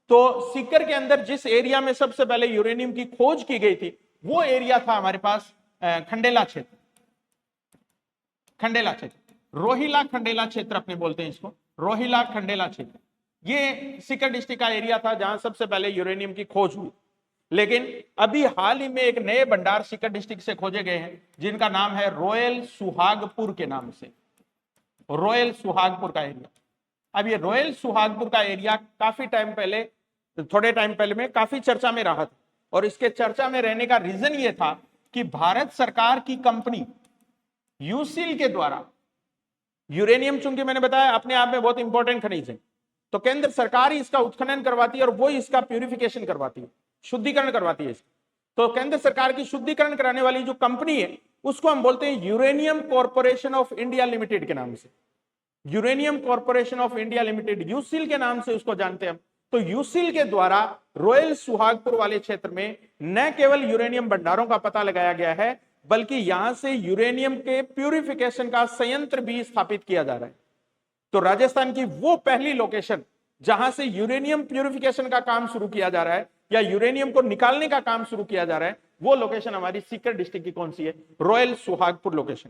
तो सीकर के अंदर जिस एरिया में सबसे पहले यूरेनियम की खोज की गई थी वो एरिया था हमारे पास खंडेला क्षेत्र। खंडेला क्षेत्र, रोहिला खंडेला क्षेत्र अपने बोलते हैं इसको, रोहिला खंडेला क्षेत्र। ये सीकर डिस्ट्रिक्ट का एरिया था जहां सबसे पहले यूरेनियम की खोज हुई। लेकिन अभी हाल ही में एक नए भंडार सीकर डिस्ट्रिक्ट से खोजे गए हैं जिनका नाम है रॉयल सुहागपुर के नाम से, रॉयल सुहागपुर का एरिया। अब ये रॉयल सुहागपुर का एरिया काफी टाइम पहले, थोड़े टाइम पहले में काफी चर्चा में रहा था, और इसके चर्चा में रहने का रीजन ये था कि भारत सरकार की कंपनी यूसिल के द्वारा यूरेनियम, चूंकि मैंने बताया अपने आप में बहुत इंपॉर्टेंट खनिज है, तो केंद्र सरकार ही इसका उत्खनन करवाती है और वो इसका प्यूरिफिकेशन करवाती है, शुद्धिकरण करवाती है। तो केंद्र सरकार की शुद्धिकरण कराने वाली जो कंपनी है उसको हम बोलते हैं uranium corporation of India limited के नाम से, uranium corporation of India limited, UCIL के नाम से उसको जानते हैं हम। तो यूसिल के द्वारा रॉयल सुहागपुर वाले क्षेत्र में न केवल यूरेनियम भंडारों का पता लगाया गया है, बल्कि यहां से यूरेनियम के प्यूरिफिकेशन का संयंत्र भी स्थापित किया जा रहा है। तो राजस्थान की वो पहली लोकेशन जहां से यूरेनियम प्यूरिफिकेशन का काम शुरू किया जा रहा है या यूरेनियम को निकालने का काम शुरू किया जा रहा है, वो लोकेशन हमारी सीकर डिस्ट्रिक्ट की कौन सी है? Royal Suhagpur location.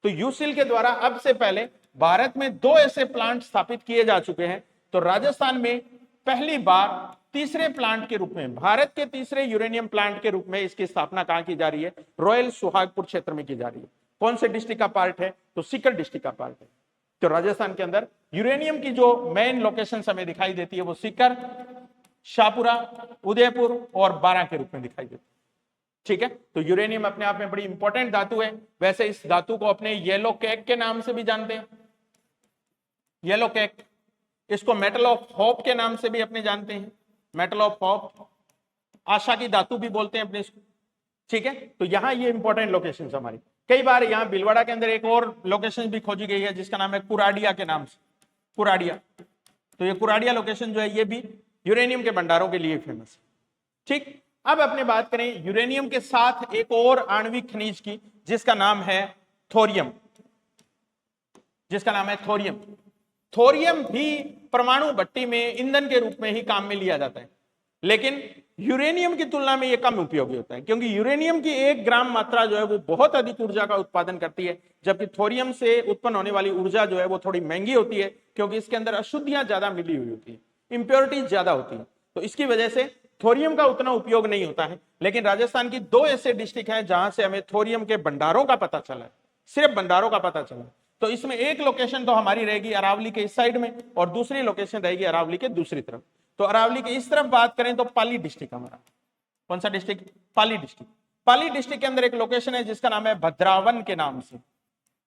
तो यूसिल के द्वारा अब से पहले भारत में 2 ऐसे प्लांट स्थापित किए जा चुके हैं। तो राजस्थान में पहली बार तीसरे प्लांट के रूप में, भारत के तीसरे यूरेनियम प्लांट के रूप में इसकी स्थापना कहां की जा रही है? रॉयल सुहागपुर क्षेत्र में की जा रही है। कौन से डिस्ट्रिक्ट का पार्ट है? तो सीकर डिस्ट्रिक्ट का पार्ट है। तो राजस्थान के अंदर यूरेनियम की जो मेन लोकेशन हमें दिखाई देती है वो सीकर, शाहपुरा, उदयपुर और बारां के रूप में दिखाई देती है। ठीक है, तो यूरेनियम अपने आप में बड़ी इंपॉर्टेंट धातु है। वैसे इस धातु को अपने येलो कैक के नाम से भी जानते हैं, येलो कैक। इसको मेटल ऑफ होप के नाम से भी अपने जानते हैं, मेटल ऑफ होप, आशा की धातु भी बोलते हैं अपने इसको। ठीक है, तो यहां ये इंपॉर्टेंट लोकेशन हमारी। कई बार यहां भीलवाड़ा के अंदर एक और लोकेशन भी खोजी गई है जिसका नाम है कुराडिया के नाम से, कुराडिया। तो ये कुराडिया लोकेशन जो है ये भी यूरेनियम के भंडारों के लिए फेमस है। ठीक, अब अपने बात करें यूरेनियम के साथ एक और आणविक खनिज की जिसका नाम है थोरियम, जिसका नाम है थोरियम। थोरियम भी परमाणु भट्टी में ईंधन के रूप में ही काम में लिया जाता है, लेकिन यूरेनियम की तुलना में यह कम उपयोगी होता है, क्योंकि यूरेनियम की 1 ग्राम मात्रा जो है वो बहुत अधिक ऊर्जा का उत्पादन करती है, जबकि थोरियम से उत्पन्न होने वाली ऊर्जा जो है वो थोड़ी महंगी होती है, क्योंकि इसके अंदर अशुद्धियां ज्यादा मिली हुई होती है, इंप्योरिटीज ज्यादा होती है। तो इसकी वजह से थोरियम का उतना उपयोग नहीं होता है। लेकिन राजस्थान की 2 ऐसे डिस्ट्रिक्ट हैं जहां से हमें थोरियम के भंडारों का पता चला है, सिर्फ भंडारों का पता चला। तो इसमें एक लोकेशन तो हमारी रहेगी अरावली के इस साइड में और दूसरी लोकेशन रहेगी अरावली के दूसरी तरफ। तो अरावली के इस तरफ बात करें तो पाली डिस्ट्रिक्ट हमारा, कौन सा डिस्ट्रिक्ट? पाली डिस्ट्रिक्ट। पाली डिस्ट्रिक्ट के अंदर एक लोकेशन है जिसका नाम है भद्रावन के नाम से,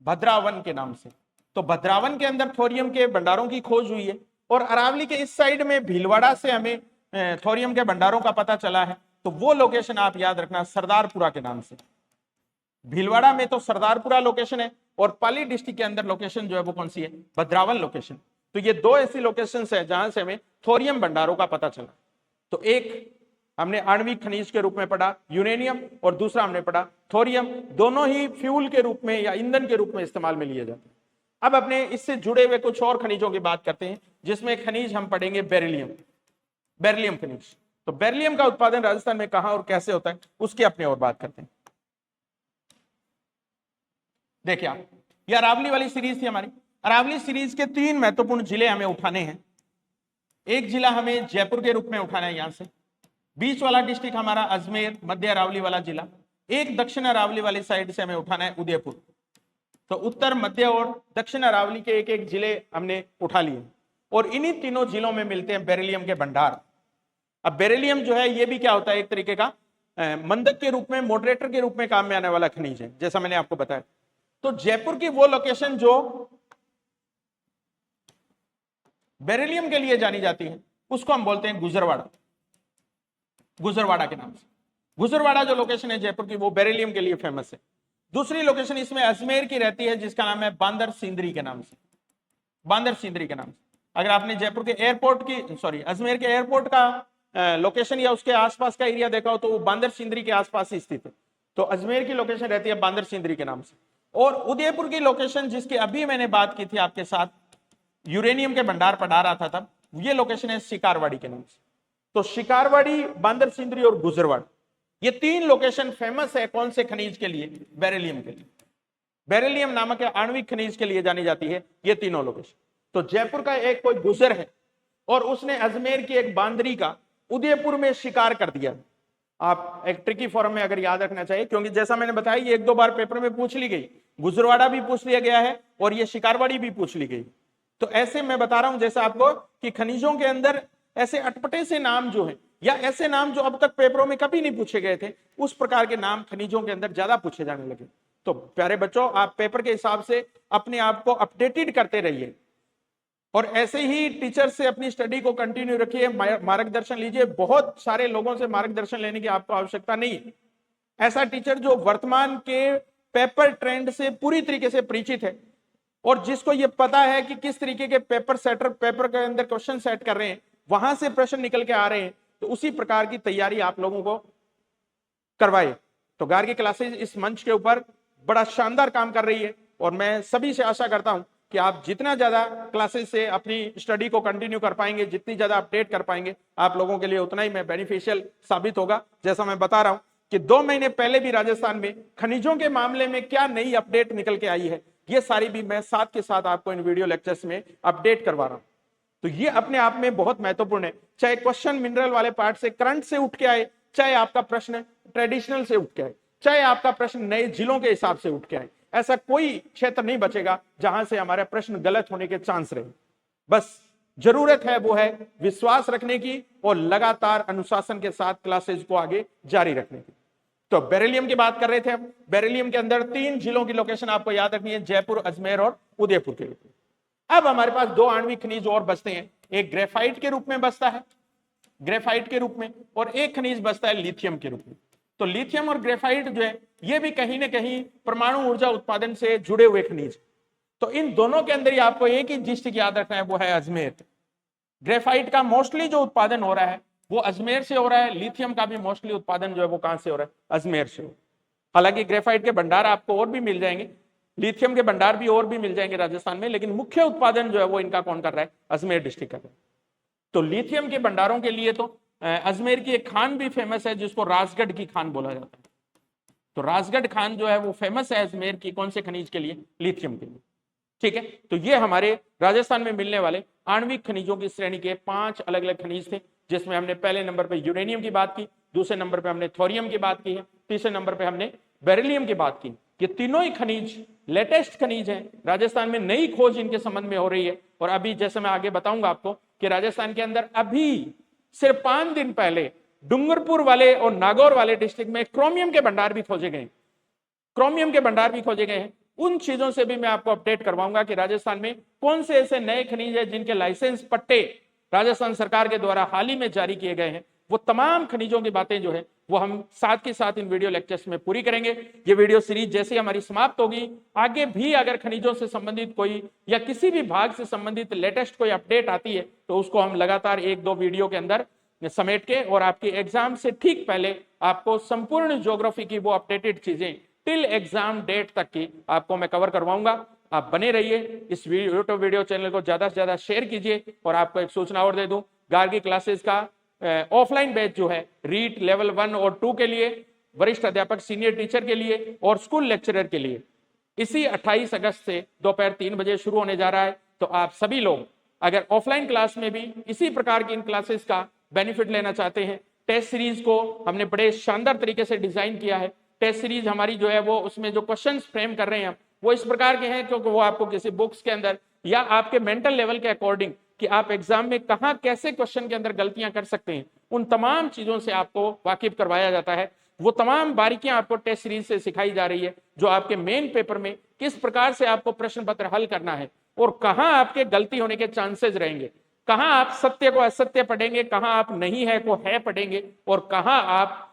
भद्रावन के नाम से। तो भद्रावन के अंदर थोरियम के भंडारों की खोज हुई है, और अरावली के इस साइड में भीलवाड़ा से हमें थोरियम के भंडारों का पता चला है। तो वो लोकेशन आप याद रखना सरदारपुरा के नाम से। भीलवाड़ा में तो सरदारपुरा लोकेशन है, और पाली डिस्ट्रिक्ट के अंदर लोकेशन जो है वो कौन सी है? भद्रावन लोकेशन। तो ये 2 ऐसी लोकेशंस है जहां से हमें थोरियम भंडारों का पता चला। तो एक हमने आणविक खनिज के रूप में पढ़ा यूरेनियम, और दूसरा हमने पढ़ा थोरियम। दोनों ही फ्यूल के रूप में या ईंधन के रूप में इस्तेमाल में लिए जाते हैं। अब अपने इससे जुड़े हुए कुछ और खनिजों की बात करते हैं, जिसमें खनिज हम पढ़ेंगे बेरिलियम, बेरिलियम खनिज। तो बेरिलियम का उत्पादन राजस्थान में कहां और कैसे होता है उसकी अपने और बात करते हैं। देखिए आप, ये अरावली वाली सीरीज थी हमारी। अरावली सीरीज के 3 महत्वपूर्ण जिले हमें उठाने हैं। एक जिला हमें जयपुर के रूप में उठाना है यहां से, बीच वाला डिस्ट्रिक्ट हमारा अजमेर, मध्य अरावली वाला जिला, एक दक्षिण अरावली वाली साइड से हमें उठाना है उदयपुर। तो उत्तर, मध्य और दक्षिण अरावली के एक एक जिले हमने उठा लिए और इन्हीं तीनों जिलों में मिलते हैं बेरिलियम के भंडार। अब बेरिलियम जो है ये भी क्या होता है, एक तरीके का मंदक के रूप में, मॉडरेटर के रूप में काम में आने वाला खनिज है, जैसा मैंने आपको बताया। तो जयपुर की वो लोकेशन जो बेरिलियम के लिए जानी जाती है उसको हम बोलते हैं गुजरवाड़ा, गुजरवाड़ा के नाम से। गुजरवाड़ा जो लोकेशन है जयपुर की वो बेरिलियम के लिए फेमस है। दूसरी लोकेशन इसमें अजमेर की रहती है जिसका नाम है बांदर सिंदरी के नाम से, बांदर सिंदरी के नाम से। अगर आपने जयपुर के एयरपोर्ट की, सॉरी अजमेर के एयरपोर्ट का लोकेशन या उसके आसपास का एरिया देखा हो तो वो बांदर सिंदरी के आसपास ही स्थित है। तो अजमेर की लोकेशन रहती है बांदर सिंदरी के नाम से। और उदयपुर की लोकेशन जिसकी अभी मैंने बात की थी आपके साथ, यूरेनियम के भंडार पढ़ा रहा था तब, ये लोकेशन है शिकारवाड़ी के नाम से। तो शिकारवाड़ी, बांदर सिंदरी और गुजरवाड़ा, ये तीन लोकेशन फेमस है कौन से खनिज के लिए? बेरिलियम के लिए। बेरिलियम नामक आणविक खनिज के लिए जानी जाती है ये तीनों लोकेशन। तो जयपुर का एक कोई गुजर है और उसने अजमेर की एक बांदरी का उदयपुर में शिकार कर दिया। आप एक ट्रिकी फॉर्म में अगर याद रखना चाहिए, क्योंकि जैसा मैंने बताया ये एक दो बार पेपर में पूछ ली गई, गुजरवाड़ा भी पूछ लिया गया है और ये शिकारवाड़ी भी पूछ ली गई। तो ऐसे मैं बता रहा हूं जैसे आपको कि खनिजों के अंदर ऐसे अटपटे से नाम जो है या ऐसे नाम जो अब तक पेपरों में कभी नहीं पूछे गए थे, उस प्रकार के नाम खनिजों के अंदर ज्यादा पूछे जाने लगे। तो प्यारे बच्चों, आप पेपर के हिसाब से अपने आप को अपडेटेड करते रहिए और ऐसे ही टीचर से अपनी स्टडी को कंटिन्यू रखिए, मार्गदर्शन लीजिए। बहुत सारे लोगों से मार्गदर्शन लेने की आपको आवश्यकता नहीं है। ऐसा टीचर जो वर्तमान के पेपर ट्रेंड से पूरी तरीके से परिचित है और जिसको ये पता है कि किस तरीके के पेपर सेटर पेपर के अंदर क्वेश्चन सेट कर रहे हैं, वहां से प्रश्न निकल के आ रहे हैं, तो उसी प्रकार की तैयारी आप लोगों को करवाए। तो गार्गी क्लासेज इस मंच के ऊपर बड़ा शानदार काम कर रही है और मैं सभी से आशा करता हूं कि आप जितना ज्यादा क्लासेस से अपनी स्टडी को कंटिन्यू कर पाएंगे, जितनी ज्यादा अपडेट कर पाएंगे, आप लोगों के लिए उतना ही मैं बेनिफिशियल साबित होगा। जैसा मैं बता रहा हूं कि 2 महीने पहले भी राजस्थान में खनिजों के मामले में क्या नई अपडेट निकल के आई है, ये सारी भी मैं साथ के साथ आपको इन वीडियो लेक्चर्स में अपडेट करवा रहा हूं। तो ये अपने आप में बहुत महत्वपूर्ण है। चाहे क्वेश्चन मिनरल वाले पार्ट से, करंट से उठ के आए, चाहे आपका प्रश्न ट्रेडिशनल से उठ के आए, चाहे आपका प्रश्न नए जिलों के हिसाब से उठ के आए, ऐसा कोई क्षेत्र नहीं बचेगा जहां से हमारे प्रश्न गलत होने के चांस रहे। बस जरूरत है वो है विश्वास रखने की और लगातार अनुशासन के साथ क्लासेज को आगे जारी रखने की। तो बेरिलियम की बात कर रहे थे हम। बेरिलियम के अंदर 3 जिलों की लोकेशन आपको याद रखनी है, जयपुर, अजमेर और उदयपुर के रूप में। अब हमारे पास 2 आणविक खनिज और बचते हैं। एक ग्रेफाइट के रूप में बचता है, ग्रेफाइट के रूप में, और एक खनिज बचता है लिथियम के रूप में। तो लिथियम और ग्रेफाइट जो है ये भी कहीं ना कहीं परमाणु ऊर्जा उत्पादन से जुड़े हुए खनिज। तो इन दोनों के अंदर ही आपको एक ही डिस्ट्रिक्ट याद रखना है, वो है अजमेर। ग्रेफाइट का मोस्टली जो उत्पादन हो रहा है वो अजमेर से हो रहा है, लिथियम का भी मोस्टली उत्पादन जो है वो कहां से हो रहा है? अजमेर से। हालांकि ग्रेफाइट के भंडार आपको और भी मिल जाएंगे, लिथियम के भंडार भी और भी मिल जाएंगे राजस्थान में, लेकिन मुख्य उत्पादन जो है वो इनका कौन कर रहा है? अजमेर डिस्ट्रिक्ट कर रहा है। तो लिथियम के भंडारों के लिए तो अजमेर की एक खान भी फेमस है जिसको राजगढ़ की खान बोला जाता है। तो राजगढ़ खान जो है वो फेमस है अजमेर की, कौन से खनिज के लिए? लिथियम के लिए। ठीक है, तो ये हमारे राजस्थान में मिलने वाले आणविक खनिजों की श्रेणी के 5 अलग अलग खनिज थे, जिसमें हमने पहले नंबर पे यूरेनियम की बात की, दूसरे नंबर पे हमने थोरियम की बात की है, तीसरे नंबर पे हमने बेरिलियम की बात की। ये तीनों ही खनिज लेटेस्ट खनिज हैं, राजस्थान में नई खोज इनके संबंध में हो रही है। और अभी जैसे मैं आगे बताऊंगा आपको कि राजस्थान के अंदर अभी सिर्फ 5 दिन पहले डूंगरपुर वाले और नागौर वाले डिस्ट्रिक्ट में क्रोमियम के भंडार भी खोजे गए, क्रोमियम के भंडार भी खोजे गए हैं। उन चीजों से भी मैं आपको अपडेट करवाऊंगा कि राजस्थान में कौन से ऐसे नए खनिज है जिनके लाइसेंस पट्टे राजस्थान सरकार के द्वारा हाल ही में जारी किए गए हैं। वो तमाम खनिजों की बातें जो है वो हम साथ के साथ इन वीडियो लेक्चर्स में पूरी करेंगे। ये वीडियो सीरीज जैसे हमारी समाप्त होगी, आगे भी अगर खनिजों से संबंधित कोई या किसी भी भाग से संबंधित लेटेस्ट कोई अपडेट आती है तो उसको हम लगातार 1-2 वीडियो के अंदर समेट के और आपके एग्जाम से ठीक पहले आपको संपूर्ण ज्योग्राफी की वो अपडेटेड चीजें टिल एग्जाम डेट तक की आपको मैं कवर करवाऊंगा। आप बने रहिए, इस यूट्यूब वीडियो चैनल को ज्यादा से ज्यादा शेयर कीजिए। और आपको एक सूचना और दे दूं, गार्गी क्लासेस का ऑफलाइन बैच जो है रीट लेवल 1 और 2 के लिए, वरिष्ठ अध्यापक सीनियर टीचर के लिए और स्कूल लेक्चरर के लिए इसी 28 अगस्त से दोपहर 3 बजे शुरू होने जा रहा है। तो आप सभी लोग अगर ऑफलाइन क्लास में भी इसी प्रकार की इन क्लासेस का बेनिफिट लेना चाहते हैं, टेस्ट सीरीज को हमने बड़े शानदार तरीके से डिजाइन किया है। टेस्ट सीरीज हमारी जो है वो उसमें जो क्वेश्चंस फ्रेम कर रहे हैं वो इस प्रकार के हैं क्योंकि वो आपको किसी बुक्स के अंदर या आपके मेंटल लेवल के अकॉर्डिंग कि आप एग्जाम में कहां कैसे क्वेश्चन के अंदर गलतियां कर सकते हैं, उन तमाम चीजों से आपको वाकिफ करवाया जाता है। वो तमाम बारीकियां आपको टेस्ट सीरीज से सिखाई जा रही है, जो आपके मेन पेपर में किस प्रकार से आपको प्रश्न पत्र हल करना है और कहां आपके गलती होने के चांसेस रहेंगे, कहां आप सत्य को असत्य पढ़ेंगे, कहां आप नहीं है को है पढ़ेंगे और कहां आप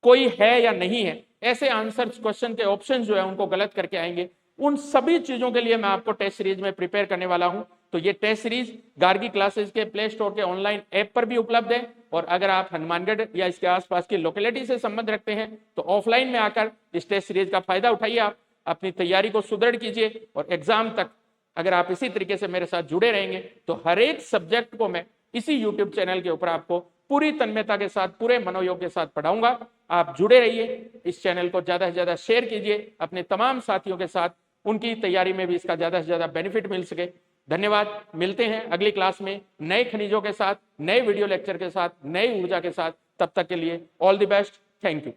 कोई है या नहीं है ऐसे आंसर क्वेश्चन के ऑप्शन जो है उनको गलत करके आएंगे। उन सभी चीजों के लिए मैं आपको टेस्ट सीरीज में प्रिपेयर करने वाला हूं। तो ये टेस्ट सीरीज गार्गी क्लासेस के प्ले स्टोर के ऑनलाइन ऐप पर भी उपलब्ध है और अगर आप हनुमानगढ़ या इसके आसपास की लोकेलिटी से संबंध रखते हैं तो ऑफलाइन में आकर इस टेस्ट सीरीज का फायदा उठाइए, आप अपनी तैयारी को सुदृढ़ कीजिए और एग्जाम तक अगर आप इसी तरीके से मेरे साथ जुड़े रहेंगे तो हर एक सब्जेक्ट को मैं इसी यूट्यूब चैनल के ऊपर आपको पूरी तन्मयता के साथ पूरे मनोयोग के साथ पढ़ाऊंगा। आप जुड़े रहिए, इस चैनल को ज्यादा से ज्यादा शेयर कीजिए अपने तमाम साथियों के साथ, उनकी तैयारी में भी इसका ज्यादा से ज्यादा बेनिफिट मिल सके। धन्यवाद। मिलते हैं अगली क्लास में नए खनिजों के साथ, नए वीडियो लेक्चर के साथ, नई ऊर्जा के साथ। तब तक के लिए all the best. Thank you.